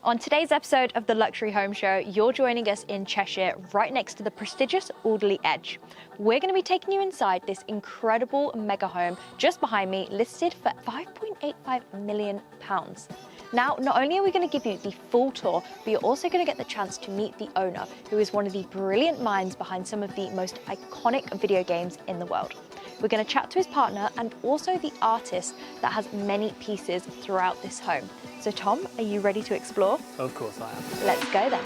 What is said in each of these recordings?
On today's episode of the Luxury Home Show, you're joining us in Cheshire, right next to the prestigious Alderley Edge. We're going to be taking you inside this incredible mega home just behind me, listed for £5.85 million. Now, not only are we going to give you the full tour, but you're also going to get the chance to meet the owner, who is one of the brilliant minds behind some of the most iconic video games in the world. We're going to chat to his partner and also the artist that has many pieces throughout this home. So Tom, are you ready to explore? Of course I am. Let's go then.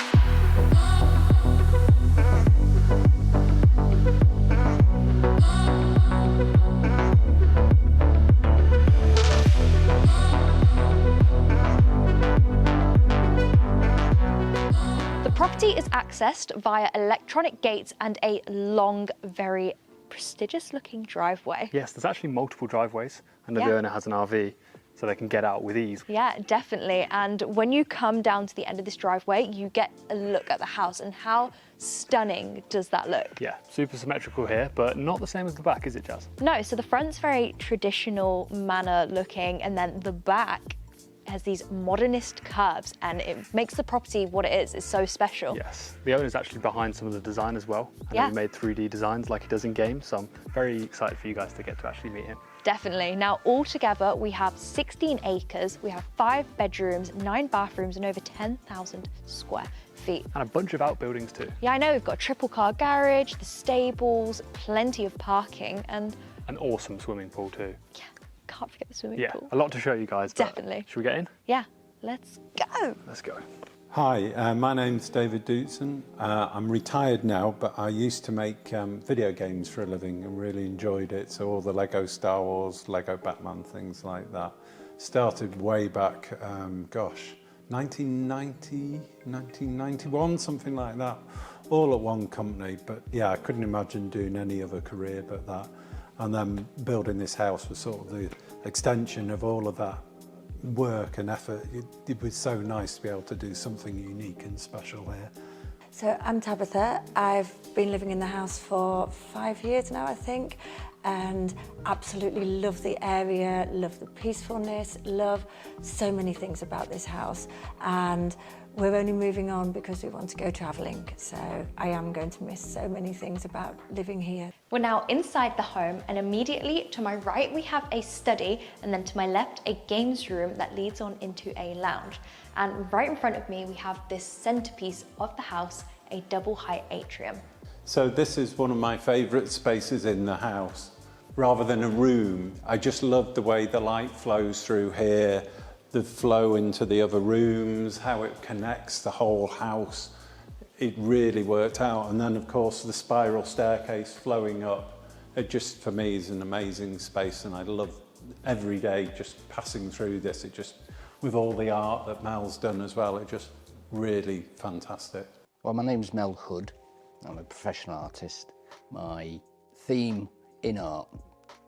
The property is accessed via electronic gates and a long, very prestigious looking driveway. Yes, there's actually multiple driveways, and the owner has an RV, so they can get out with ease. Yeah, definitely. And when you come down to the end of this driveway, you get a look at the house, and how stunning does that look? Yeah, super symmetrical here, but not the same as the back, is it, Jazz? No, so the front's very traditional manner looking, and then the back has these modernist curves, and it makes the property what it is. It's so special. Yes, the owner's actually behind some of the design as well, and he made 3D designs like he does in games, so I'm very excited for you guys to get to actually meet him. Definitely. Now, altogether, we have 16 acres, we have 5 bedrooms, 9 bathrooms, and over 10,000 square feet. And a bunch of outbuildings too. Yeah, I know, we've got a triple car garage, the stables, plenty of parking, and an awesome swimming pool too. Yeah, can't forget the swimming pool. Yeah, a lot to show you guys. Definitely. Should we get in? Yeah, let's go. Let's go. Hi, my name's David Dootson. I'm retired now, but I used to make video games for a living and really enjoyed it. So all the Lego Star Wars, Lego Batman, things like that. Started way back, 1990, 1991, something like that. All at one company, but yeah, I couldn't imagine doing any other career but that. And then building this house was sort of the extension of all of that work and effort. It was so nice to be able to do something unique and special here. So I'm Tabitha. I've been living in the house for 5 years now, I think, and absolutely love the area, love the peacefulness, love so many things about this house. And we're only moving on because we want to go travelling, so I am going to miss so many things about living here. We're now inside the home, and immediately to my right we have a study, and then to my left a games room that leads on into a lounge. And right in front of me we have this centerpiece of the house, a double height atrium. So this is one of my favourite spaces in the house. Rather than a room, I just love the way the light flows through here, the flow into the other rooms, how it connects the whole house. It really worked out. And then of course the spiral staircase flowing up. It just, for me, is an amazing space, and I love every day just passing through this. It just, with all the art that Mel's done as well, it just really fantastic. Well, my name's Mel Hood. I'm a professional artist. My theme in art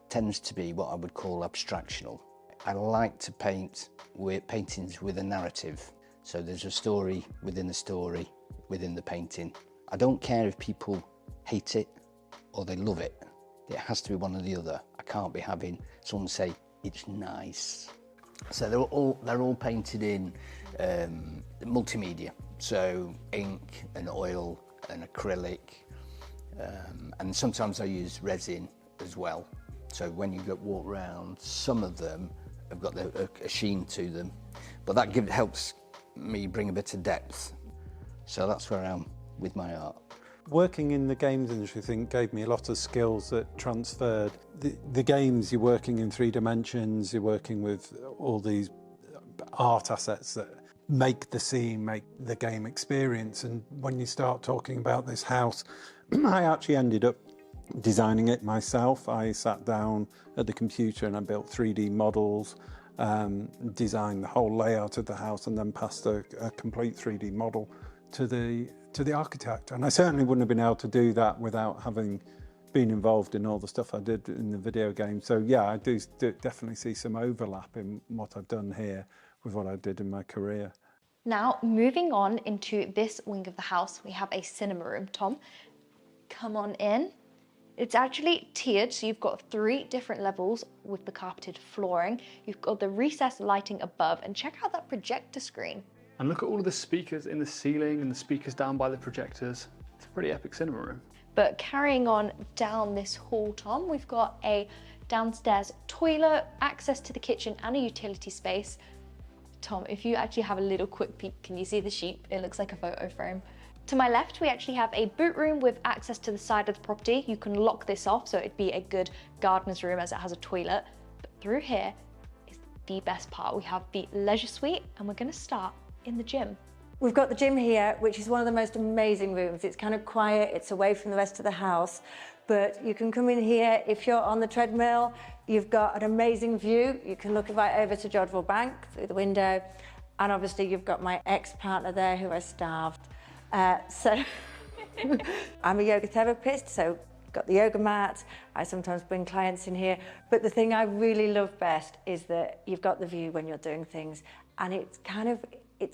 tends to be what I would call abstractional. I like to paint with paintings with a narrative. So there's a story within the painting. I don't care if people hate it or they love it. It has to be one or the other. I can't be having someone say, it's nice. So they're all painted in multimedia. So ink and oil and acrylic. And sometimes I use resin as well. So when you walk around, some of them have got a sheen to them, but that helps me bring a bit of depth. So that's where I am with my art. Working in the games industry, I think, gave me a lot of skills that transferred. The games, you're working in 3 dimensions, you're working with all these art assets that make the scene, make the game experience. And when you start talking about this house, I actually ended up designing it myself. I sat down at the computer and I built 3D models, designed the whole layout of the house, and then passed a complete 3D model to the architect. And I certainly wouldn't have been able to do that without having been involved in all the stuff I did in the video game. So yeah, I do definitely see some overlap in what I've done here with what I did in my career. Now, moving on into this wing of the house, we have a cinema room. Tom, come on in. It's actually tiered, so you've got 3 different levels with the carpeted flooring. You've got the recessed lighting above, and check out that projector screen. And look at all of the speakers in the ceiling and the speakers down by the projectors. It's a pretty epic cinema room. But carrying on down this hall, Tom, we've got a downstairs toilet, access to the kitchen and a utility space. Tom, if you actually have a little quick peek, can you see the sheep? It looks like a photo frame. To my left, we actually have a boot room with access to the side of the property. You can lock this off, so it'd be a good gardener's room as it has a toilet. But through here is the best part. We have the leisure suite, and we're gonna start in the gym. We've got the gym here, which is one of the most amazing rooms. It's kind of quiet, it's away from the rest of the house, but you can come in here. If you're on the treadmill, you've got an amazing view. You can look right over to Jodrell Bank through the window, and obviously you've got my ex-partner there who I starved. So I'm a yoga therapist, so got the yoga mat. I sometimes bring clients in here, but the thing I really love best is that you've got the view when you're doing things, and it's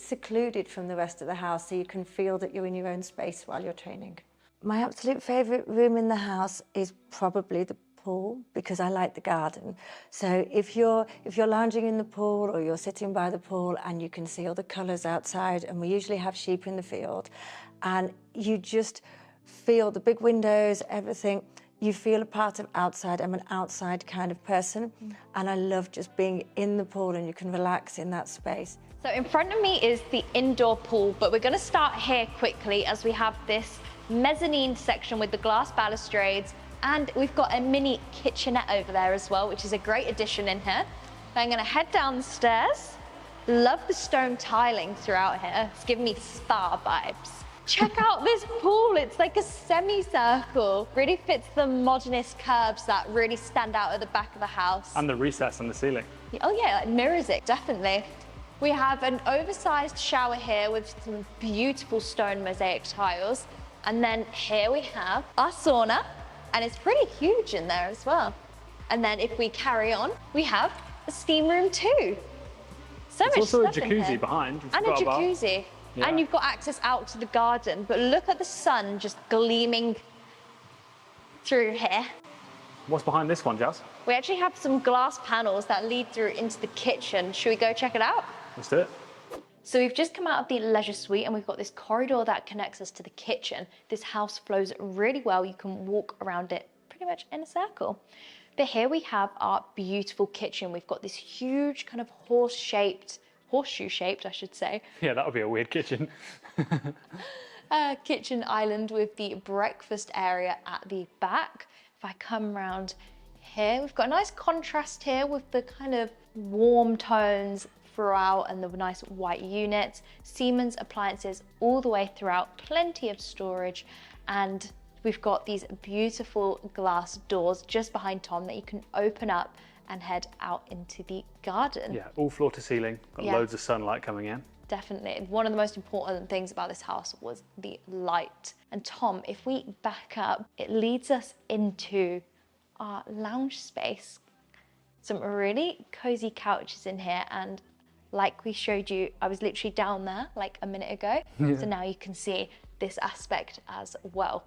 secluded from the rest of the house, so you can feel that you're in your own space while you're training. My absolute favourite room in the house is probably the pool, because I like the garden. So if you're lounging in the pool or you're sitting by the pool and you can see all the colours outside, and we usually have sheep in the field, and you just feel the big windows, everything, you feel a part of outside. I'm an outside kind of person, and I love just being in the pool, and you can relax in that space. So in front of me is the indoor pool, but we're gonna start here quickly as we have this mezzanine section with the glass balustrades, and we've got a mini kitchenette over there as well, which is a great addition in here. So I'm gonna head down the stairs. Love the stone tiling throughout here. It's giving me spa vibes. Check out this pool, it's like a semicircle. Really fits the modernist curves that really stand out at the back of the house. And the recess on the ceiling. Oh yeah, it mirrors it, definitely. We have an oversized shower here with some beautiful stone mosaic tiles. And then here we have our sauna, and it's pretty huge in there as well. And then if we carry on, we have a steam room too. So much also a stuff in here. jacuzzi behind. And a jacuzzi. Yeah. And you've got access out to the garden, but look at the sun just gleaming through here. What's behind this one, Jazz? We actually have some glass panels that lead through into the kitchen. Should we go check it out? Let's do it. So we've just come out of the leisure suite, and we've got this corridor that connects us to the kitchen. This house flows really well. You can walk around it pretty much in a circle. But here we have our beautiful kitchen. We've got this huge kind of horseshoe shaped, I should say. Yeah, that would be a weird kitchen. Kitchen island with the breakfast area at the back. If I come around here, we've got a nice contrast here with the kind of warm tones throughout and the nice white units. Siemens appliances all the way throughout, plenty of storage, and we've got these beautiful glass doors just behind Tom that you can open up and head out into the garden. Yeah, all floor to ceiling, got loads of sunlight coming in. Definitely. One of the most important things about this house was the light. And Tom, if we back up, it leads us into our lounge space. Some really cozy couches in here, and like we showed you, I was literally down there like a minute ago. Yeah. So now you can see this aspect as well.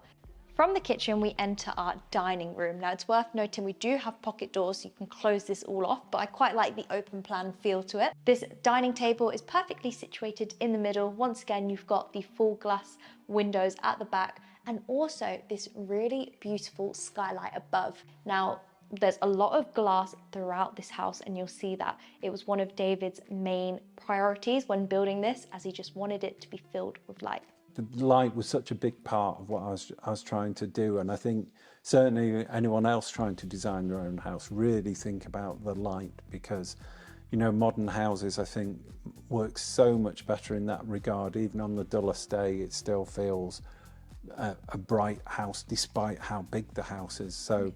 From the kitchen, we enter our dining room. Now it's worth noting we do have pocket doors, so you can close this all off, but I quite like the open plan feel to it. This dining table is perfectly situated in the middle. Once again, you've got the full glass windows at the back, and also this really beautiful skylight above. Now, there's a lot of glass throughout this house, and you'll see that it was one of David's main priorities when building this, as he just wanted it to be filled with light. The light was such a big part of what I was trying to do, and I think certainly anyone else trying to design their own house really think about the light, because you know, modern houses I think work so much better in that regard. Even on the dullest day it still feels a bright house despite how big the house is. So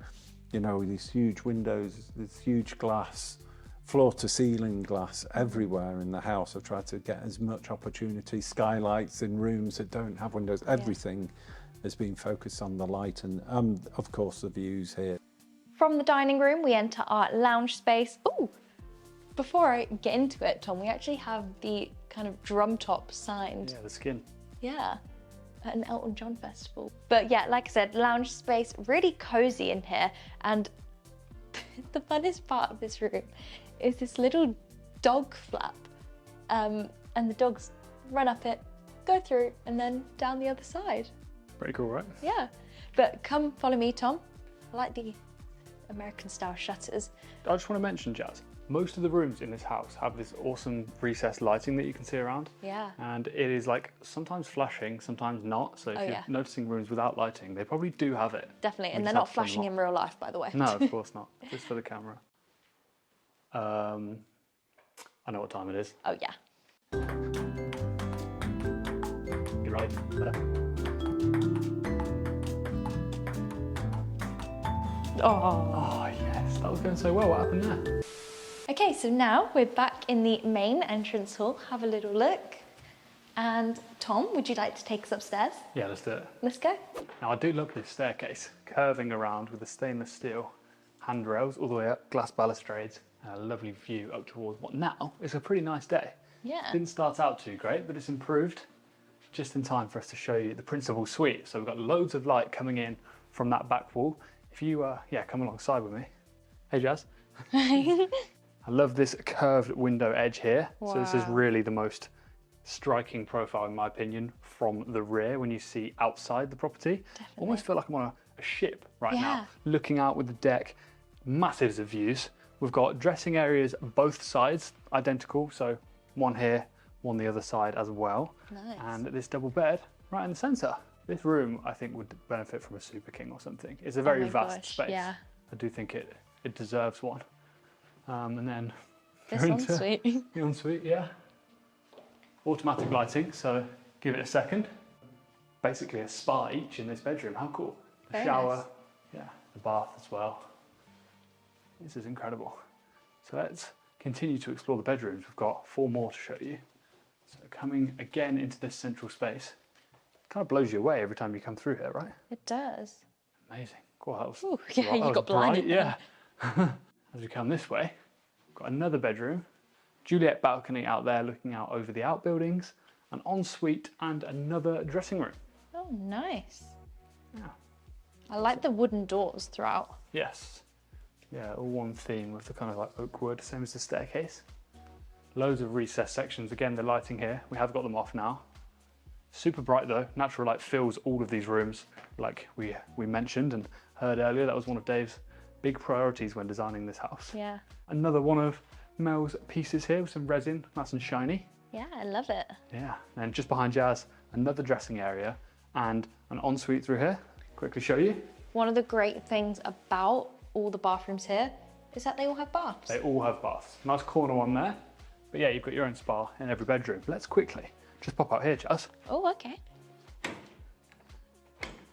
you know, these huge windows, this huge glass, floor to ceiling glass everywhere in the house. I've tried to get as much opportunity, skylights in rooms that don't have windows, everything has been focused on the light and of course the views here. From the dining room, we enter our lounge space. Oh, before I get into it, Tom, we actually have the kind of drum top signed. Yeah, the skin. Yeah. At an Elton John festival. But yeah, like I said, lounge space, really cozy in here. And the funnest part of this room is this little dog flap. And the dog's run up it, go through, and then down the other side. Pretty cool, right? Yeah, but come follow me, Tom. I like the American style shutters. I just want to mention, Jazz, most of the rooms in this house have this awesome recessed lighting that you can see around. Yeah. And it is like sometimes flashing, sometimes not. So if you're yeah. noticing rooms without lighting, they probably do have it. Definitely, We and just they're have not to turn them flashing off. in real life, by the way. No, of course not. Just for the camera. I know what time it is. Oh yeah. You ready? Oh yes, that was going so well. What happened there? Okay, so now we're back in the main entrance hall. Have a little look. And Tom, would you like to take us upstairs? Yeah, let's do it. Let's go. Now I do love this staircase, curving around with the stainless steel handrails all the way up, glass balustrades, and a lovely view up towards what now is a pretty nice day. Yeah. Didn't start out too great, but it's improved just in time for us to show you the principal suite. So we've got loads of light coming in from that back wall. If you, come alongside with me. Hey, Jazz. I love this curved window edge here. Wow. So this is really the most striking profile, in my opinion, from the rear when you see outside the property. Definitely. Almost feel like I'm on a ship right Yeah. now, looking out with the deck, massive of views. We've got dressing areas both sides, identical, so one here, one the other side as well. Nice. And this double bed right in the centre. This room, I think, would benefit from a Super King or something. It's a very my vast gosh, space. yeah. I do think it deserves one. And then This you're one's into sweet. the ensuite, yeah. Automatic lighting, so give it a second. Basically a spa each in this bedroom. How cool. The Very shower, nice. yeah, the bath as well. This is incredible. So let's continue to explore the bedrooms. We've got 4 more to show you. So coming again into this central space, kind of blows you away every time you come through here, right? It does. Amazing. Cool, that was, Ooh, yeah, that you was got blinded bright, yeah. As we come this way, got another bedroom, Juliet balcony out there looking out over the outbuildings, an ensuite and another dressing room. Oh, nice. Yeah. I like the wooden doors throughout. Yes. Yeah, all one theme with the kind of like oak wood, same as the staircase. Loads of recessed sections. Again, the lighting here, we have got them off now. Super bright though, natural light fills all of these rooms like we mentioned and heard earlier. That was one of Dave's big priorities when designing this house. Yeah. Another one of Mel's pieces here with some resin, nice and shiny. Yeah, I love it. Yeah, and just behind Jazz, another dressing area and an ensuite through here. Quickly show you. One of the great things about all the bathrooms here is that they all have baths. They all have baths. Nice corner one there. But yeah, you've got your own spa in every bedroom. Let's quickly just pop out here, Jazz. Oh, okay.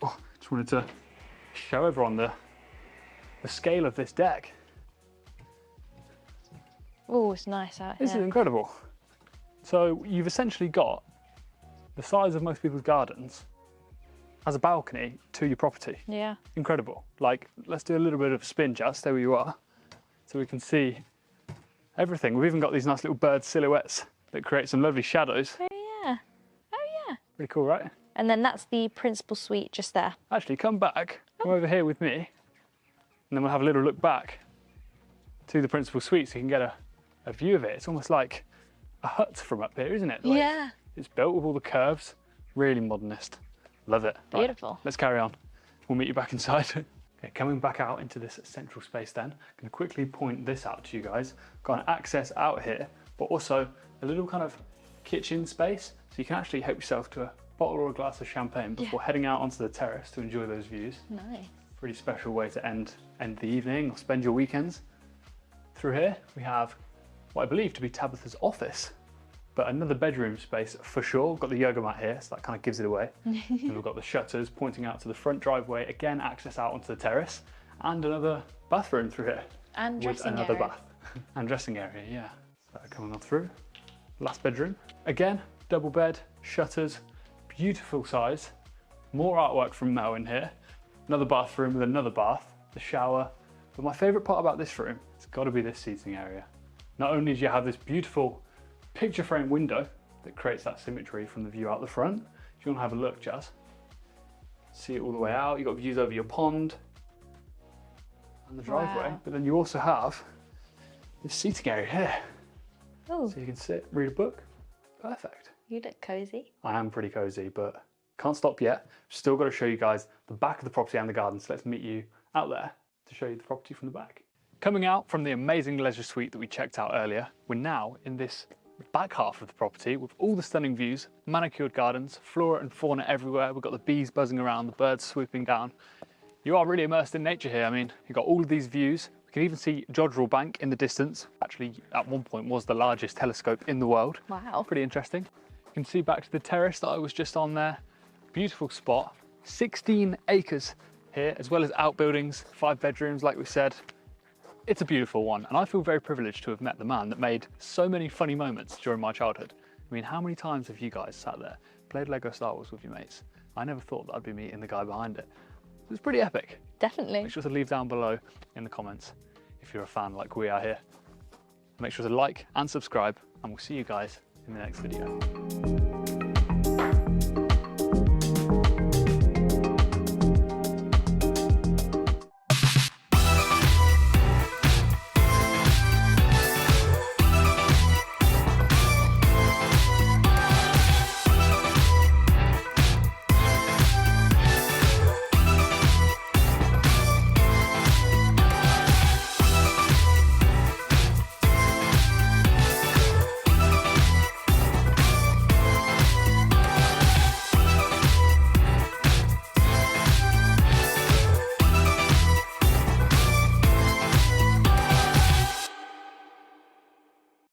Oh, just wanted to show everyone the scale of this deck. Oh, it's nice out This here. is incredible. So you've essentially got the size of most people's gardens as a balcony to your property. Yeah. Incredible. Like, let's do a little bit of a spin, Jazz. There you are. So we can see everything. We've even got these nice little bird silhouettes that create some lovely shadows. Oh, yeah. Oh, yeah. Pretty cool, right? And then that's the principal suite just there. Actually, come back, come over here with me, and then we'll have a little look back to the principal suite so you can get a view of it. It's almost like a hut from up here, isn't it? Like, Yeah. it's built with all the curves, really modernist. Love it. Right, Beautiful. let's carry on. We'll meet you back inside. Okay, coming back out into this central space then, I'm going to quickly point this out to you guys. Got an access out here, but also a little kind of kitchen space, so you can actually help yourself to a bottle or a glass of champagne before heading out onto the terrace to enjoy those views. Nice. Pretty special way to end the evening or spend your weekends. Through here, we have what I believe to be Tabitha's office, but another bedroom space for sure. We've got the yoga mat here, so that kind of gives it away. And we've got the shutters pointing out to the front driveway, again access out onto the terrace, and another bathroom through here. And With dressing another area. bath. And dressing area, yeah. So coming on through. Last bedroom. Again, double bed, shutters, beautiful size. More artwork from Mel in here. Another bathroom with another bath, the shower. But my favourite part about this room, it's got to be this seating area. Not only do you have this beautiful picture frame window that creates that symmetry from the view out the front. If you want to have a look, Jazz, see it all the way out. You've got views over your pond and the driveway, Wow. but then you also have this seating area here. Oh, So you can sit, read a book. Perfect. You look cozy. I am pretty cozy, but can't stop yet. Still got to show you guys the back of the property and the garden, so let's meet you out there to show you the property from the back. Coming out from the amazing leisure suite that we checked out earlier, we're now in this back half of the property with all the stunning views, manicured gardens, flora and fauna everywhere. We've got the bees buzzing around, the birds swooping down. You are really immersed in nature here. I mean, you've got all of these views. We can even see Jodrell Bank in the distance. Actually, at one point was the largest telescope in the world. Wow. Pretty interesting. You can see back to the terrace that I was just on there. Beautiful spot. 16 acres here, as well as outbuildings, 5 bedrooms, like we said. It's a beautiful one, and I feel very privileged to have met the man that made so many funny moments during my childhood. I mean, how many times have you guys sat there, played Lego Star Wars with your mates? I never thought that I'd be meeting the guy behind it. It was pretty epic. Definitely. Make sure to leave down below in the comments if you're a fan like we are here. Make sure to like and subscribe, and we'll see you guys in the next video.